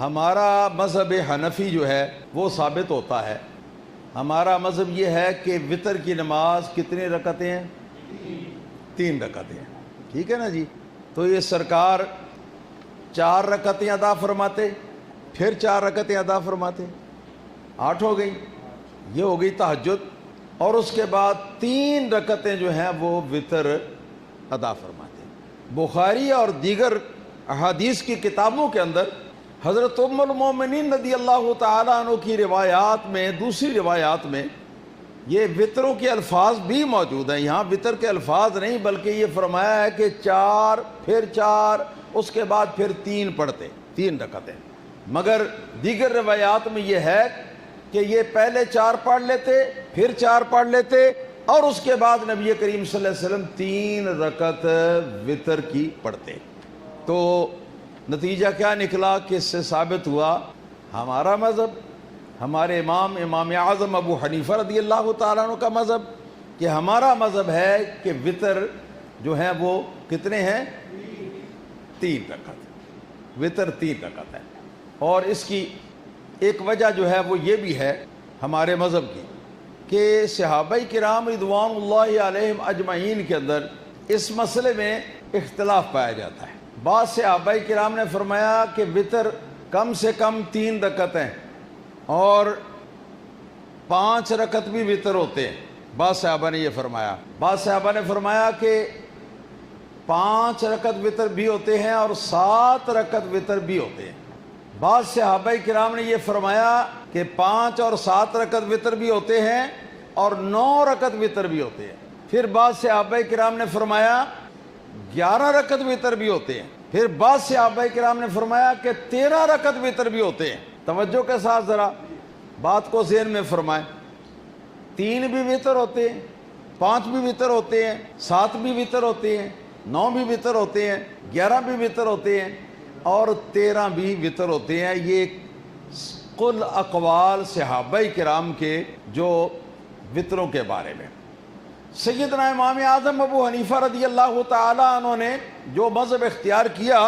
ہمارا مذہب حنفی جو ہے وہ ثابت ہوتا ہے. ہمارا مذہب یہ ہے کہ وطر کی نماز کتنی رکعتیں ہیں؟ 3 رکعتیں ہیں. ٹھیک ہے نا جی. تو یہ سرکار 4 رکعتیں ادا فرماتے، پھر 4 رکعتیں ادا فرماتے، 8 ہو گئی. یہ ہو گئی تہجد. اور اس کے بعد 3 رکعتیں جو ہیں وہ وطر ادا فرماتے. بخاری اور دیگر احادیث کی کتابوں کے اندر حضرت ام المومنین رضی اللہ تعالیٰ عنہ کی روایات میں، دوسری روایات میں یہ وطروں کے الفاظ بھی موجود ہیں. یہاں وطر کے الفاظ نہیں بلکہ یہ فرمایا ہے کہ 4 پھر 4 اس کے بعد پھر 3 پڑھتے، 3 رکعتیں. مگر دیگر روایات میں یہ ہے کہ یہ پہلے 4 پڑھ لیتے، پھر 4 پڑھ لیتے، اور اس کے بعد نبی کریم صلی اللہ علیہ وسلم 3 رکعت وطر کی پڑھتے. تو نتیجہ کیا نکلا کہ اس سے ثابت ہوا ہمارا مذہب، ہمارے امام اعظم ابو حنیفہ رضی اللہ تعالیٰ عنہ کا مذہب، کہ ہمارا مذہب ہے کہ وطر جو ہیں وہ کتنے ہیں؟ 3 رکعت. وطر 3 رکعت ہے. اور اس کی ایک وجہ جو ہے وہ یہ بھی ہے ہمارے مذہب کی کہ صحابہ کرام رضوان اللہ علیہم اجمعین کے اندر اس مسئلے میں اختلاف پایا جاتا ہے. بعض صحابہ کرام نے فرمایا کہ وطر کم سے کم 3 رکعتیں اور 5 رکعت بھی وطر ہوتے ہیں. بعض صحابہ نے یہ فرمایا. بعض صحابہ نے فرمایا کہ 5 رکعت وطر بھی ہوتے ہیں اور 7 رکعت وطر بھی ہوتے ہیں. بعض صحابہ کرام نے یہ فرمایا کہ 5 اور 7 رکعت وطر بھی ہوتے ہیں اور 9 رکعت وطر بھی ہوتے ہیں. پھر بعض صحابہ کرام نے فرمایا 11 رکعت وطر بھی ہوتے ہیں. پھر بعض صحابہ کرام نے فرمایا کہ 13 رکعت وطر بھی ہوتے ہیں. توجہ کے ساتھ ذرا بات کو ذہن میں فرمائیں. 3 بھی وطر ہوتے ہیں، 5 بھی وطر ہوتے ہیں، 7 بھی وطر ہوتے ہیں، 9 بھی وطر ہوتے ہیں، 11 بھی وطر ہوتے ہیں اور 13 بھی وطر ہوتے ہیں. یہ کل اقوال صحابہ کرام کے جو وطروں کے بارے میں. سیدنا امام اعظم ابو حنیفہ رضی اللہ تعالیٰ عنہ نے جو مذہب اختیار کیا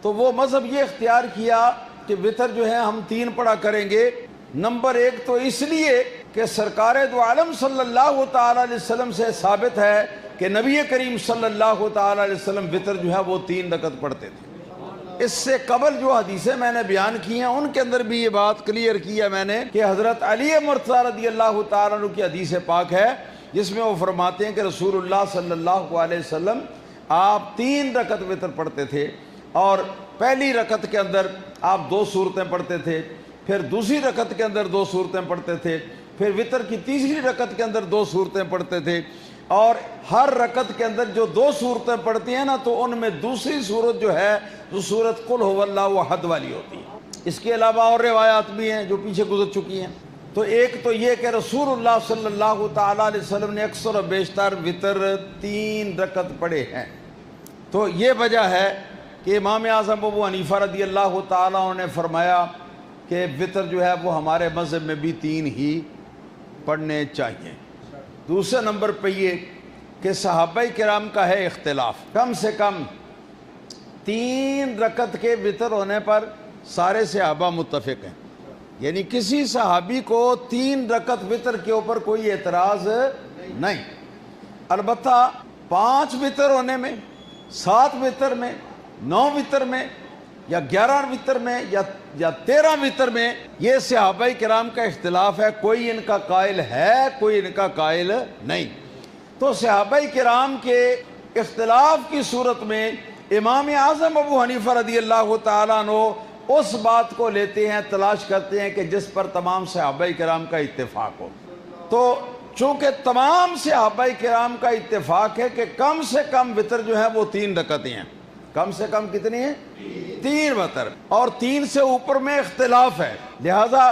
تو وہ مذہب یہ اختیار کیا کہ وطر جو ہے ہم 3 پڑھا کریں گے. نمبر 1 تو اس لیے کہ سرکار دو عالم صلی اللہ تعالیٰ علیہ وسلم سے ثابت ہے کہ نبی کریم صلی اللہ تعالیٰ علیہ وسلم وطر جو ہے وہ 3 رکعت پڑھتے تھے. اس سے قبل جو حدیثیں میں نے بیان کی ہیں ان کے اندر بھی یہ بات کلیئر کی ہے میں نے کہ حضرت علی مرتضیٰ رضی اللہ تعالیٰ عنہ کی حدیث پاک ہے جس میں وہ فرماتے ہیں کہ رسول اللہ صلی اللہ علیہ وسلم آپ 3 رکعت وطر پڑھتے تھے. اور پہلی رکعت کے اندر آپ 2 سورتیں پڑھتے تھے، پھر دوسری رکعت کے اندر 2 سورتیں پڑھتے تھے، پھر وطر کی تیسری رکعت کے اندر 2 سورتیں پڑھتے تھے. اور ہر رکعت کے اندر جو 2 سورتیں پڑھتی ہیں نا تو ان میں دوسری سورت جو ہے تو سورت قل هو اللہ احد والی ہوتی ہے. اس کے علاوہ اور روایات بھی ہیں جو پیچھے گزر چکی ہیں. تو ایک تو یہ کہ رسول اللہ صلی اللہ تعالیٰ علیہ وسلم نے اکثر و بیشتر وطر 3 رکعت پڑھے ہیں. تو یہ وجہ ہے کہ امام اعظم ابو حنیفہ رضی اللہ تعالیٰ عنہ نے فرمایا کہ وطر جو ہے وہ ہمارے مذہب میں بھی 3 ہی پڑھنے چاہیے. دوسرے نمبر پہ یہ کہ صحابہ کرام کا ہے اختلاف. کم سے کم 3 رکعت کے وطر ہونے پر سارے صحابہ متفق ہیں. یعنی کسی صحابی کو 3 رکعت وطر کے اوپر کوئی اعتراض نہیں. البتہ 5 وطر ہونے میں، 7 وطر میں، 9 وطر میں یا 11 وطر میں یا 13 وطر میں یہ صحابہ کرام کا اختلاف ہے. کوئی ان کا قائل ہے، کوئی ان کا قائل نہیں. تو صحابہ کرام کے اختلاف کی صورت میں امام اعظم ابو حنیفہ رضی اللہ تعالیٰ عنہ اس بات کو لیتے ہیں، تلاش کرتے ہیں کہ جس پر تمام صحابہ کرام کا اتفاق ہو. تو چونکہ تمام صحابہ کرام کا اتفاق ہے کہ کم سے کم وطر جو ہے وہ 3 رکعتیں ہیں. کم سے کم کتنی ہیں؟ 3 وطر. اور 3 سے اوپر میں اختلاف ہے. لہذا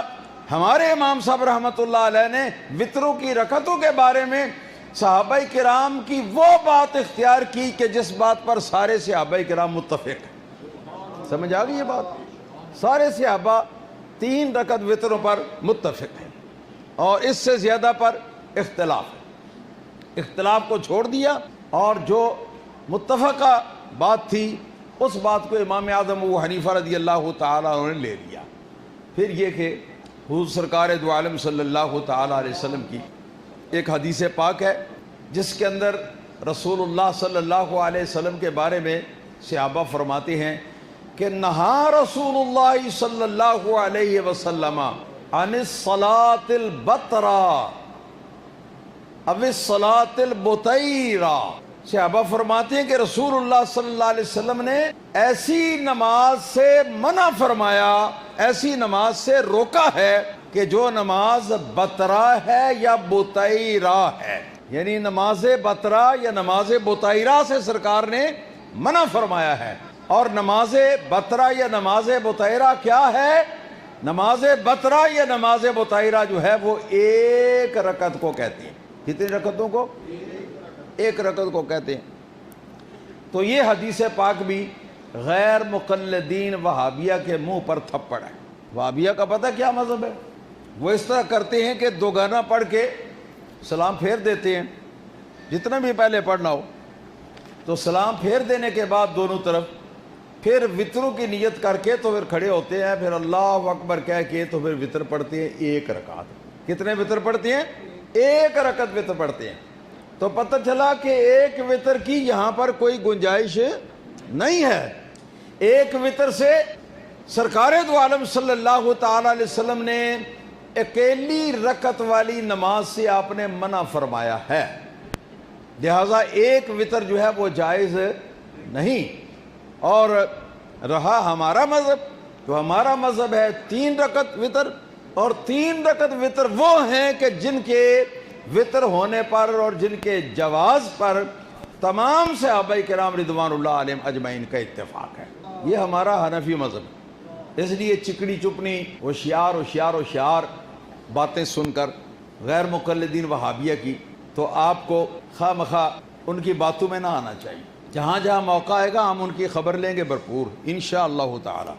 ہمارے امام صاحب رحمۃ اللہ علیہ نے وطروں کی رکعتوں کے بارے میں صحابہ کرام کی وہ بات اختیار کی کہ جس بات پر سارے صحابہ کرام متفق ہیں. سمجھ آ گئی یہ بات؟ سارے صحابہ 3 رکعت وطروں پر متفق ہیں اور اس سے زیادہ پر اختلاف ہے. اختلاف کو چھوڑ دیا اور جو متفقہ بات تھی اس بات کو امام اعظم ابو حنیفہ رضی اللہ تعالیٰ عنہ نے لے لیا۔ پھر یہ کہ حضور سرکار دو عالم صلی اللہ تعالیٰ علیہ وسلم کی ایک حدیث پاک ہے جس کے اندر رسول اللہ صلی اللہ علیہ وسلم کے بارے میں صحابہ فرماتے ہیں کہ نہا رسول اللہ صلی اللہ علیہ وسلم عن الصلاة البطرہ او الصلاة البطیرہ۔ صحابہ فرماتے ہیں کہ رسول اللہ صلی اللہ علیہ وسلم نے ایسی نماز سے منع فرمایا، ایسی نماز سے روکا ہے کہ جو نماز بطرہ ہے یا بطیرہ ہے، یعنی نماز بطرہ یا نماز بطیرہ سے سرکار نے منع فرمایا ہے۔ اور نماز بطرہ یا نماز بطیرہ کیا ہے؟ نماز بطرہ یا نماز بطیرہ جو ہے وہ ایک رکعت کو کہتے ہیں۔ کتنی رکعتوں کو؟ ایک رکعت کو کہتے ہیں۔ تو یہ حدیث پاک بھی غیر مقلدین وہابیہ کے منہ پر تھپڑ ہے۔ وہابیہ کا پتہ کیا مذہب ہے؟ وہ اس طرح کرتے ہیں کہ دو گانا پڑھ کے سلام پھیر دیتے ہیں، جتنا بھی پہلے پڑھنا ہو تو سلام پھیر دینے کے بعد دونوں طرف پھر وطروں کی نیت کر کے تو پھر کھڑے ہوتے ہیں، پھر اللہ اکبر کہہ کے تو پھر وطر پڑھتے ہیں ایک رکعت۔ کتنے وطر پڑھتے ہیں؟ ایک رکعت وطر پڑھتے ہیں۔ تو پتہ چلا کہ ایک وطر کی یہاں پر کوئی گنجائش نہیں ہے۔ ایک وطر سے سرکار دو عالم صلی اللہ تعالی علیہ وسلم نے اکیلی رکعت والی نماز سے آپ نے منع فرمایا ہے، لہذا ایک وطر جو ہے وہ جائز نہیں۔ اور رہا ہمارا مذہب، تو ہمارا مذہب ہے 3 رکعت وطر، اور 3 رکعت وطر وہ ہیں کہ جن کے وطر ہونے پر اور جن کے جواز پر تمام صحابہ کرام رضوان اللہ علیہم اجمعین کا اتفاق ہے۔ یہ ہمارا حنفی مذہب ہے۔ اس لیے چکڑی چپنی ہوشیار باتیں سن کر غیر مقلدین وہابیہ کی تو آپ کو خواہ مخواہ ان کی باتوں میں نہ آنا چاہیے۔ جہاں جہاں موقع آئے گا ہم ان کی خبر لیں گے بھرپور انشاءاللہ تعالی۔